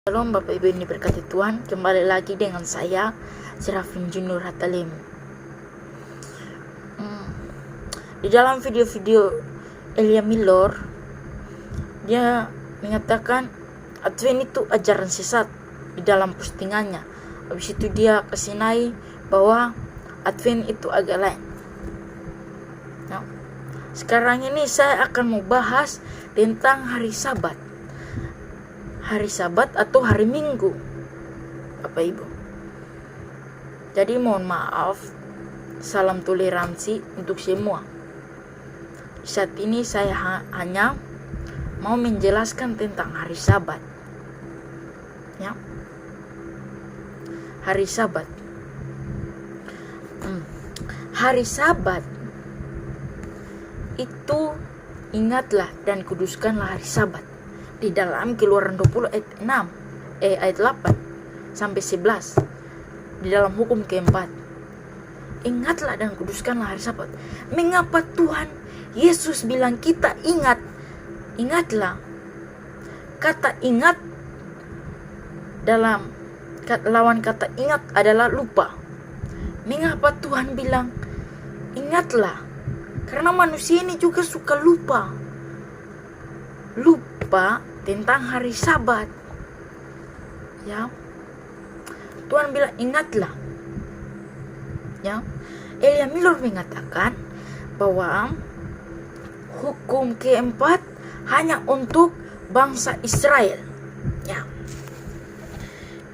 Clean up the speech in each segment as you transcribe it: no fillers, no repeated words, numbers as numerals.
Shalom Bapak Ibu yang diberkati Tuhan, kembali lagi dengan saya Serafin Junior Hatalem. Di dalam video-video Elia Milor, dia mengatakan Advent itu ajaran sesat di dalam postingannya. Habis itu dia kesinai bahwa Advent itu agak lain. Nah, sekarang ini saya akan mau bahas tentang hari Sabat. Hari Sabat atau hari Minggu, Bapak Ibu. Jadi mohon maaf, salam toleransi untuk semua. Saat ini saya hanya mau menjelaskan tentang hari Sabat. Ya. Hari Sabat. Hari Sabat itu ingatlah dan kuduskanlah hari Sabat. Di dalam Keluaran 20 ayat 8 sampai 11, di dalam hukum keempat, ingatlah dan kuduskanlah hari Sabat. Mengapa Tuhan Yesus bilang kita ingatlah? Kata ingat dalam lawan kata ingat adalah lupa. Mengapa Tuhan bilang ingatlah? Karena manusia ini juga suka lupa tentang hari Sabat. Ya. Tuhan bilang ingatlah. Ya. Elia Milor mengatakan bahwa hukum keempat hanya untuk bangsa Israel. Ya.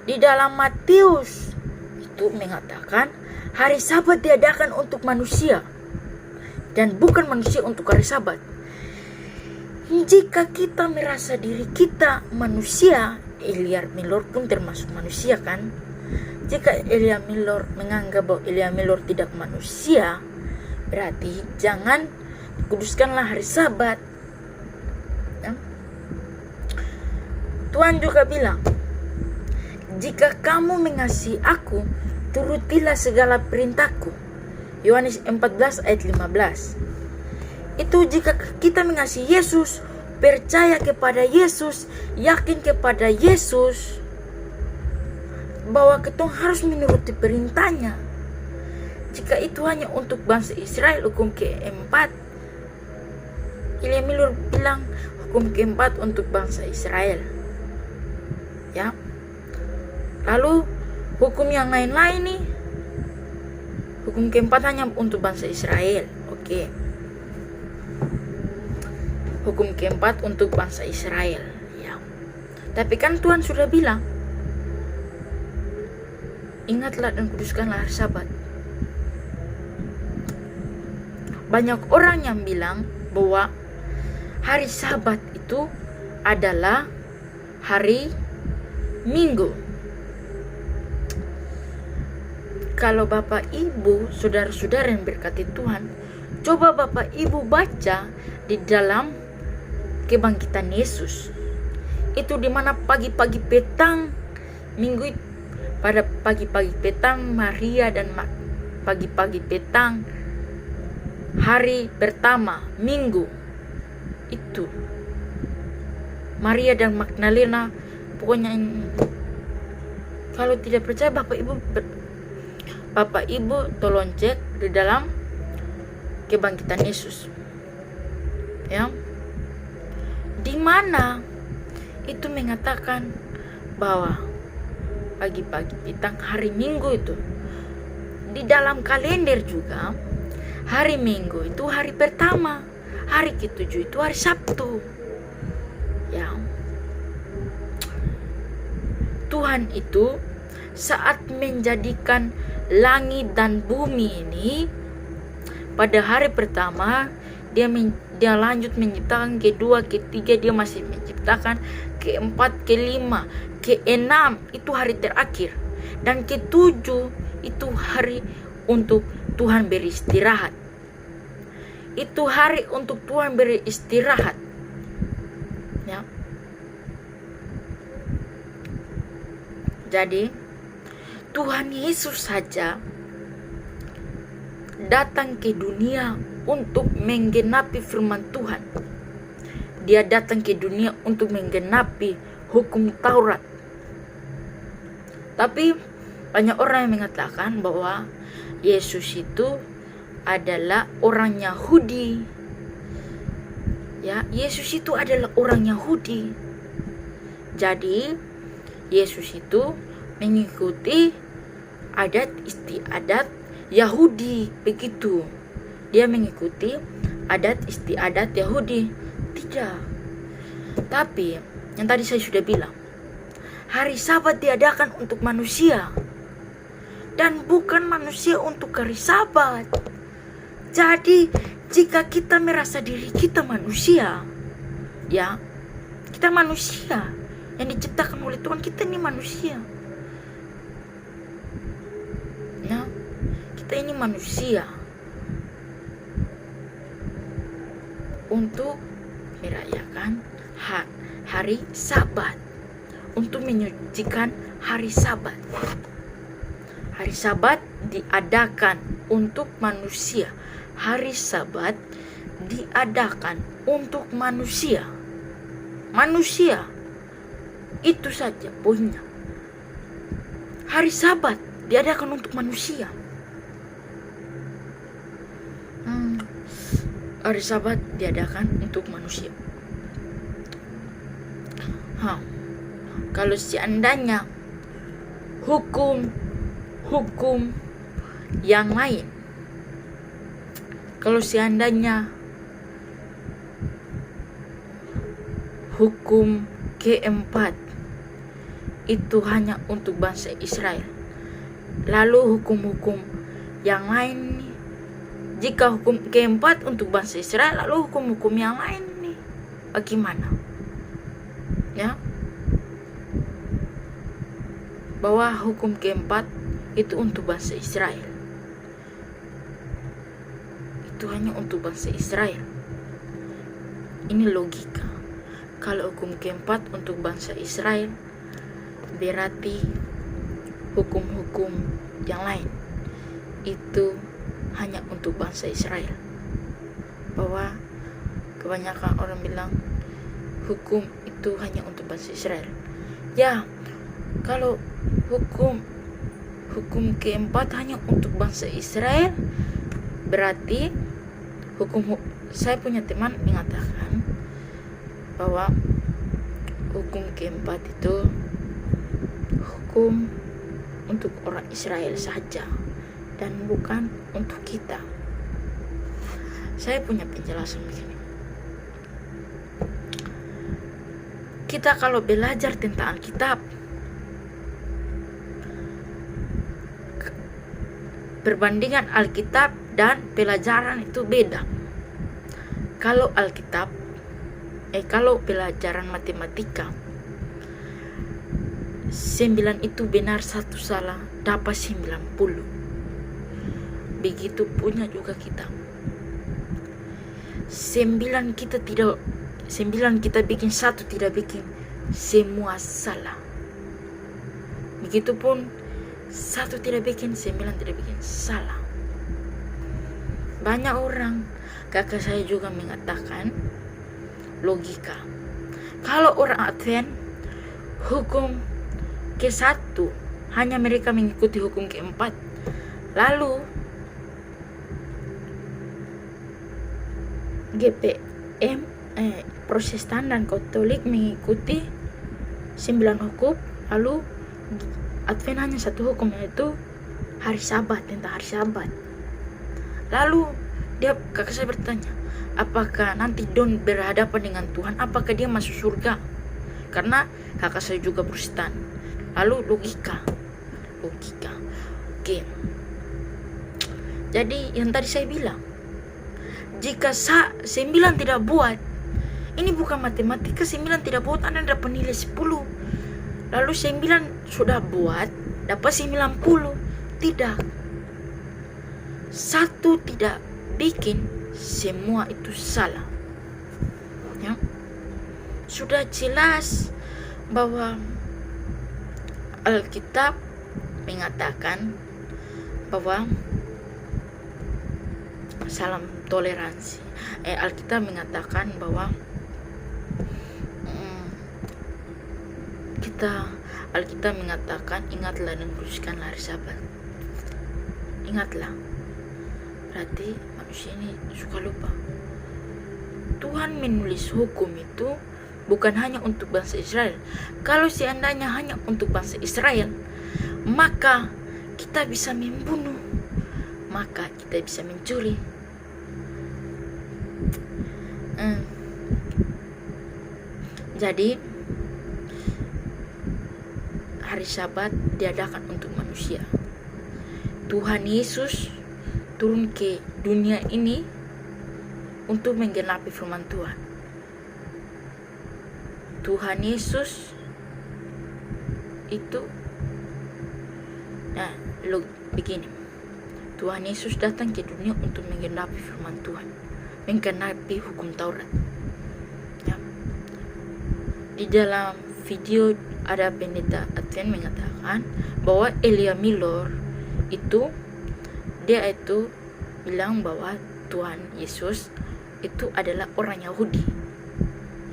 Di dalam Matius itu mengatakan hari Sabat diadakan untuk manusia dan bukan manusia untuk hari Sabat. Jika kita merasa diri kita manusia, Elia Milor pun termasuk manusia kan? Jika Elia Milor menganggap bahwa Elia Milor tidak manusia, berarti jangan kuduskanlah hari Sabat. Ya. Tuhan juga bilang, jika kamu mengasihi aku, turutilah segala perintahku. Yohanes 14 ayat 15. Itu jika kita mengasihi Yesus, percaya kepada Yesus, yakin kepada Yesus, bahwa kita harus menuruti perintahnya. Jika itu hanya untuk bangsa Israel, hukum keempat, Elia Milor bilang hukum keempat untuk bangsa Israel. Ya. Lalu hukum yang lain-lain nih, hukum keempat hanya untuk bangsa Israel. Oke. Hukum keempat untuk bangsa Israel. Ya. Tapi kan Tuhan sudah bilang, ingatlah dan kuduskanlah hari Sabat. Banyak orang yang bilang bahwa hari Sabat itu adalah hari Minggu. Kalau Bapak Ibu, saudara-saudara yang berkati Tuhan, coba Bapak Ibu baca di dalam Kebangkitan Yesus. Itu dimana pagi-pagi petang Minggu, pada pagi-pagi petang Maria dan pagi-pagi petang hari pertama Minggu, itu Maria dan Magdalena. Pokoknya kalau tidak percaya Bapak Ibu tolong cek di dalam Kebangkitan Yesus. Ya. Di mana itu mengatakan bahwa pagi-pagi petang hari Minggu itu. Di dalam kalender juga hari Minggu itu hari pertama, hari ke-7 itu hari Sabtu. Ya. Tuhan itu saat menjadikan langit dan bumi ini, pada hari pertama dia lanjut menciptakan, kedua, ketiga dia masih menciptakan, keempat, kelima, keenam itu hari terakhir, dan ke-7 itu hari untuk Tuhan beristirahat. Itu hari untuk Tuhan beristirahat. Ya. Jadi Tuhan Yesus saja datang ke dunia untuk menggenapi firman Tuhan. Dia datang ke dunia untuk menggenapi hukum Taurat. Tapi banyak orang yang mengatakan bahwa Yesus itu adalah orang Yahudi. Ya, Yesus itu adalah orang Yahudi. Jadi Yesus itu mengikuti adat istiadat Yahudi, begitu. Dia mengikuti adat istiadat Yahudi. Tidak. Tapi yang tadi saya sudah bilang, hari Sabat diadakan untuk manusia dan bukan manusia untuk hari Sabat. Jadi jika kita merasa diri kita manusia, ya, kita manusia yang diciptakan oleh Tuhan, kita ini manusia. Nah, kita ini manusia untuk merayakan hari Sabat, untuk menyucikan hari Sabat. Hari Sabat diadakan untuk manusia. Hari Sabat diadakan untuk manusia. Manusia. Itu saja poinnya. Hari Sabat diadakan untuk manusia. Hari Sabat diadakan untuk manusia. Kalau seandainya hukum yang lain, kalau seandainya hukum keempat itu hanya untuk bangsa Israel, lalu hukum-hukum yang lain, jika hukum keempat untuk bangsa Israel, lalu hukum-hukum yang lain nih bagaimana? Ya, bahwa hukum keempat itu untuk bangsa Israel, itu hanya untuk bangsa Israel. Ini logika. Kalau hukum keempat untuk bangsa Israel, berarti hukum-hukum yang lain itu hanya untuk bangsa Israel. Bahwa kebanyakan orang bilang hukum itu hanya untuk bangsa Israel. Ya, kalau hukum keempat hanya untuk bangsa Israel, berarti saya punya teman mengatakan bahwa hukum keempat itu hukum untuk orang Israel saja dan bukan untuk kita. Saya punya penjelasan begini. Kita kalau belajar tentang Alkitab, perbandingan Alkitab dan pelajaran itu beda. Kalau kalau pelajaran matematika, 9 itu benar, 1 salah, dapat 90. Begitu punya juga kita. 9 kita bikin, 1 tidak bikin, semua salah. Begitupun 1 tidak bikin, 9 tidak bikin, salah. Banyak orang, kakak saya juga mengatakan logika. Kalau orang Advent, hukum ke-1 hanya mereka mengikuti hukum ke-4. Lalu GPM Protestan dan Katolik mengikuti 9 hukum. Lalu Advent hanya 1 hukum, yaitu hari Sabat, tentang hari Sabat. Lalu kakak saya bertanya, apakah nanti Don berhadapan dengan Tuhan? Apakah dia masuk surga? Karena kakak saya juga Protestan. Lalu logika. Oke. Jadi yang tadi saya bilang, jika 9 tidak buat, ini bukan matematika, 9 tidak buat, Anda dapat nilai 10. Lalu 9 sudah buat, dapat 90. Tidak. 1 tidak bikin, semua itu salah. Ya. Sudah jelas bahwa Alkitab mengatakan bahwa salam toleransi. Alkitab mengatakan bahwa kita Alkitab mengatakan, ingatlah dan kuduskanlah hari Sabat. Ingatlah. Berarti manusia ini suka lupa. Tuhan menulis hukum itu bukan hanya untuk bangsa Israel. Kalau seandainya hanya untuk bangsa Israel, maka kita bisa membunuh, maka kita bisa mencuri. Jadi hari Sabat diadakan untuk manusia. Tuhan Yesus turun ke dunia ini untuk menggenapi firman Tuhan. Tuhan Yesus itu, begini, Tuhan Yesus datang ke dunia untuk menggenapi firman Tuhan, menggenapi hukum Taurat. Ya. Di dalam video ada pendeta Advent mengatakan bahwa Elia Milor itu, dia itu bilang bahwa Tuhan Yesus itu adalah orang Yahudi.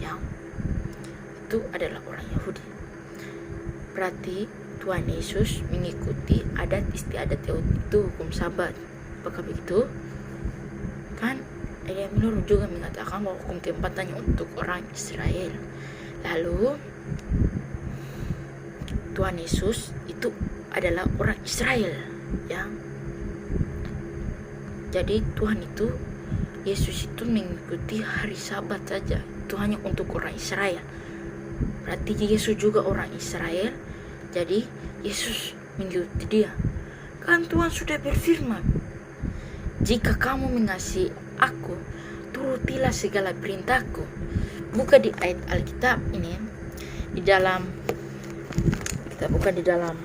Ya, itu adalah orang Yahudi. Berarti Tuhan Yesus mengikuti adat istiadat Yahudi, itu hukum Sabat. Apakah begitu? Kan Elia Milor juga mengatakan bahwa hukum keempat hanya untuk orang Israel. Lalu Tuhan Yesus itu adalah orang Israel, ya. Jadi Tuhan itu, Yesus itu mengikuti hari Sabat saja. Itu hanya untuk orang Israel. Berarti Yesus juga orang Israel. Jadi Yesus mengikuti dia. Kan Tuhan sudah berfirman, jika kamu mengasihi aku, turutilah segala perintahku. Buka di ayat Alkitab ini, di dalam, kita buka di dalam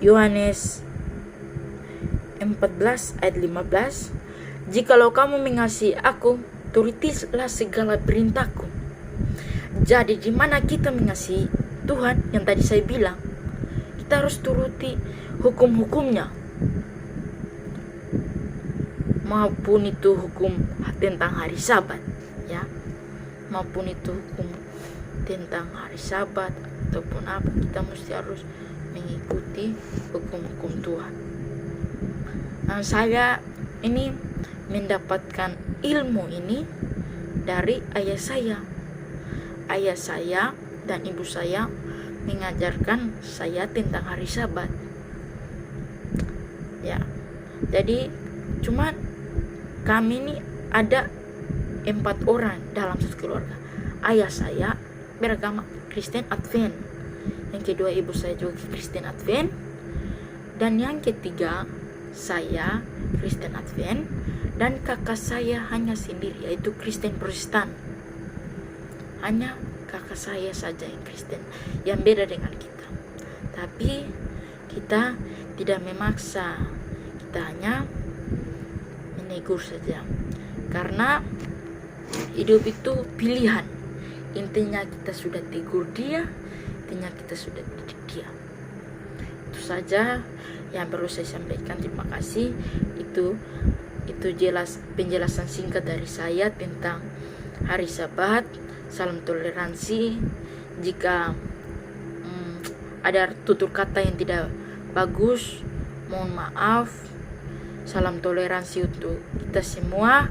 Yohanes 14 ayat 15, jikalau kamu mengasihi aku, turutilah segala perintahku. Jadi di mana kita mengasihi Tuhan, yang tadi saya bilang, kita harus turuti hukum-hukumnya, maupun itu hukum tentang hari Sabat, ya, maupun itu hukum tentang hari Sabat ataupun apa, kita mesti harus mengikuti hukum-hukum Tuhan. Nah, saya ini mendapatkan ilmu ini dari ayah saya. Ayah saya dan ibu saya mengajarkan saya tentang hari Sabat. Ya, jadi cuma kami ini ada 4 orang dalam satu keluarga. Ayah saya beragama Kristen Advent, yang kedua ibu saya juga Kristen Advent, dan yang ketiga saya Kristen Advent, dan kakak saya hanya sendiri, yaitu Kristen Protestan. Hanya kakak saya saja yang Kristen, yang beda dengan kita. Tapi kita tidak memaksa, kita hanya menegur saja, karena hidup itu pilihan. Intinya kita sudah tegur dia, intinya kita sudah didik dia. Itu saja yang perlu saya sampaikan. Terima kasih. Itu jelas penjelasan singkat dari saya tentang hari Sabat. Salam toleransi. Jika ada tutur kata yang tidak bagus, mohon maaf. Salam toleransi untuk kita semua.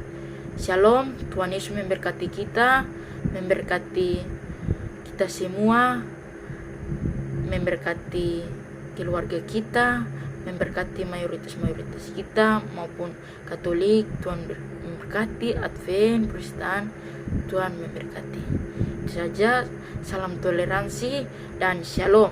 Shalom. Tuhan Yesus memberkati kita, memberkati kita semua, memberkati keluarga kita, memberkati mayoritas kita maupun Katolik. Tuhan memberkati, Advent, Kristen, Tuhan memberkati. Itu saja. Salam toleransi dan shalom.